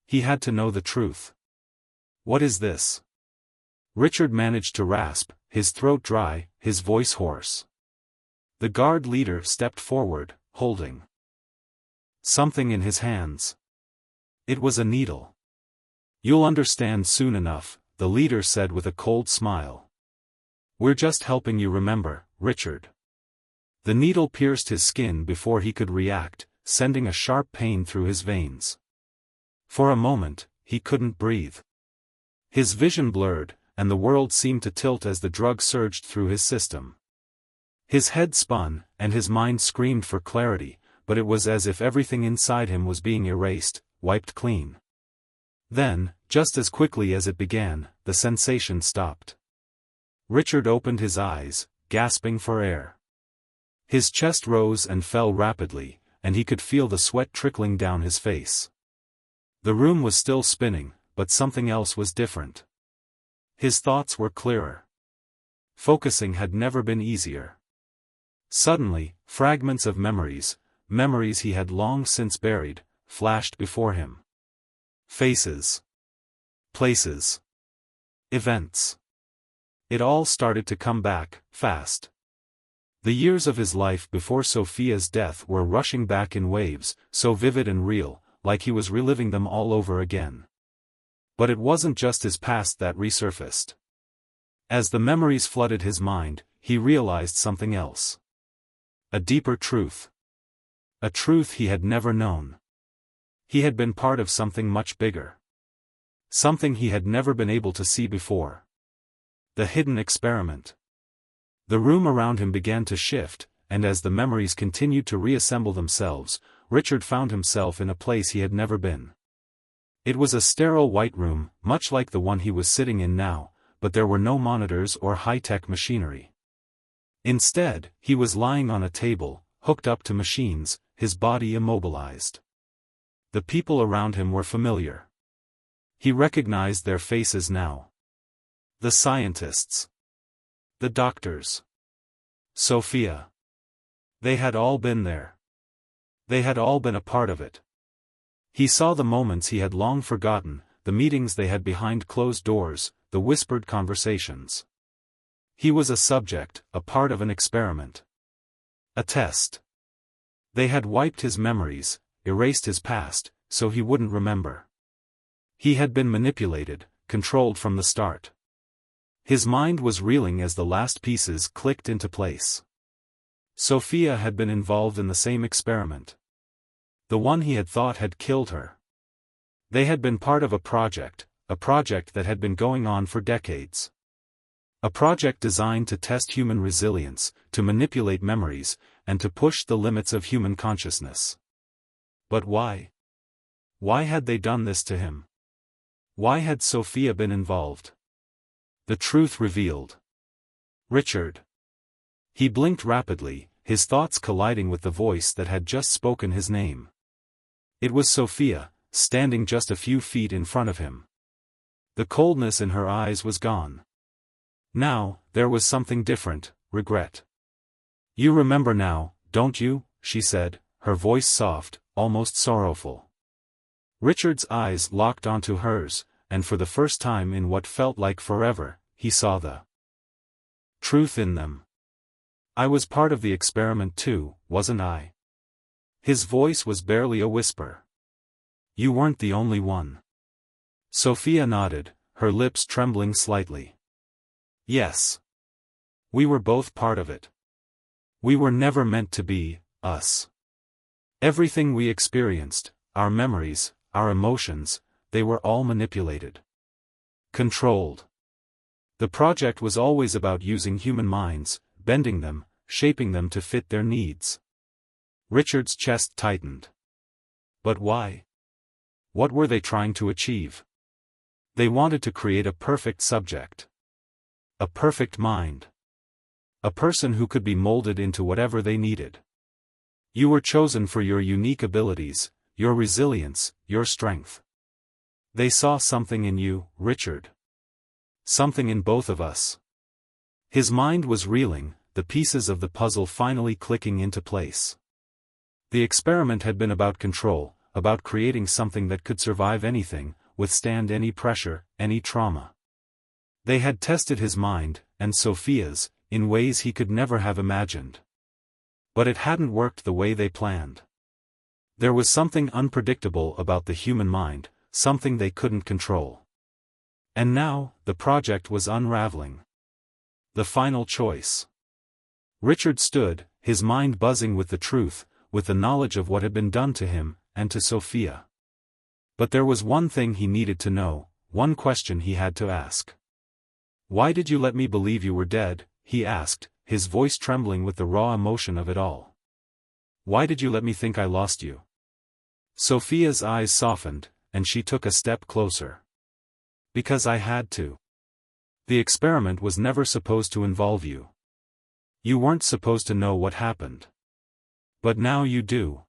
He had to know the truth. "What is this?" Richard managed to rasp, his throat dry, his voice hoarse. The guard leader stepped forward, holding something in his hands. It was a needle. "You'll understand soon enough," the leader said with a cold smile. "We're just helping you remember, Richard." The needle pierced his skin before he could react, sending a sharp pain through his veins. For a moment, he couldn't breathe. His vision blurred, and the world seemed to tilt as the drug surged through his system. His head spun, and his mind screamed for clarity, but it was as if everything inside him was being erased, wiped clean. Then, just as quickly as it began, the sensation stopped. Richard opened his eyes, gasping for air. His chest rose and fell rapidly, and he could feel the sweat trickling down his face. The room was still spinning, but something else was different. His thoughts were clearer. Focusing had never been easier. Suddenly, fragments of memories he had long since buried, flashed before him. Faces. Places. Events. It all started to come back, fast. The years of his life before Sophia's death were rushing back in waves, so vivid and real, like he was reliving them all over again. But it wasn't just his past that resurfaced. As the memories flooded his mind, he realized something else. A deeper truth. A truth he had never known. He had been part of something much bigger. Something he had never been able to see before. The hidden experiment. The room around him began to shift, and as the memories continued to reassemble themselves, Richard found himself in a place he had never been. It was a sterile white room, much like the one he was sitting in now, but there were no monitors or high-tech machinery. Instead, he was lying on a table, hooked up to machines, his body immobilized. The people around him were familiar. He recognized their faces now. The scientists. The doctors. Sophia. They had all been there. They had all been a part of it. He saw the moments he had long forgotten, the meetings they had behind closed doors, the whispered conversations. He was a subject, a part of an experiment. A test. They had wiped his memories, erased his past, so he wouldn't remember. He had been manipulated, controlled from the start. His mind was reeling as the last pieces clicked into place. Sophia had been involved in the same experiment. The one he had thought had killed her. They had been part of a project that had been going on for decades. A project designed to test human resilience, to manipulate memories, and to push the limits of human consciousness. But why? Why had they done this to him? Why had Sophia been involved? The truth revealed. Richard. He blinked rapidly, his thoughts colliding with the voice that had just spoken his name. It was Sophia, standing just a few feet in front of him. The coldness in her eyes was gone. Now, there was something different, regret. "You remember now, don't you?" she said, her voice soft, almost sorrowful. Richard's eyes locked onto hers, and for the first time in what felt like forever, he saw the truth in them. "I was part of the experiment too, wasn't I?" His voice was barely a whisper. "You weren't the only one." Sophia nodded, her lips trembling slightly. "Yes. We were both part of it. We were never meant to be us. Everything we experienced, our memories, our emotions, they were all manipulated. Controlled. The project was always about using human minds, bending them, shaping them to fit their needs." Richard's chest tightened. But why? What were they trying to achieve? They wanted to create a perfect subject. A perfect mind. A person who could be molded into whatever they needed. "You were chosen for your unique abilities, your resilience, your strength. They saw something in you, Richard. Something in both of us." His mind was reeling, the pieces of the puzzle finally clicking into place. The experiment had been about control, about creating something that could survive anything, withstand any pressure, any trauma. They had tested his mind, and Sophia's, in ways he could never have imagined. But it hadn't worked the way they planned. There was something unpredictable about the human mind, something they couldn't control. And now, the project was unraveling. The final choice. Richard stood, his mind buzzing with the truth, with the knowledge of what had been done to him, and to Sophia. But there was one thing he needed to know, one question he had to ask. "Why did you let me believe you were dead?" he asked, his voice trembling with the raw emotion of it all. "Why did you let me think I lost you?" Sophia's eyes softened, and she took a step closer. "Because I had to. The experiment was never supposed to involve you. You weren't supposed to know what happened. But now you do.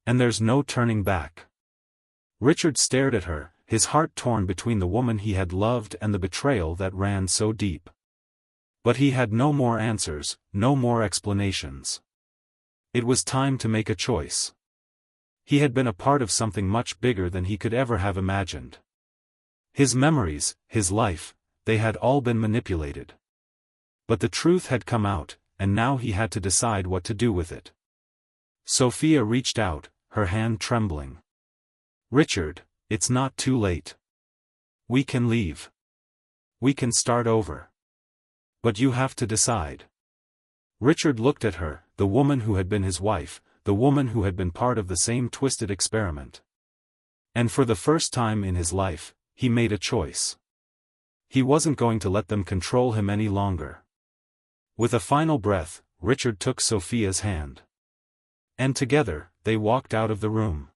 And there's no turning back." Richard stared at her, his heart torn between the woman he had loved and the betrayal that ran so deep. But he had no more answers, no more explanations. It was time to make a choice. He had been a part of something much bigger than he could ever have imagined. His memories, his life, they had all been manipulated. But the truth had come out, and now he had to decide what to do with it. Sophia reached out, her hand trembling. "Richard, it's not too late. We can leave. We can start over. But you have to decide." Richard looked at her, the woman who had been his wife, the woman who had been part of the same twisted experiment. And for the first time in his life, he made a choice. He wasn't going to let them control him any longer. With a final breath, Richard took Sophia's hand. And together, they walked out of the room.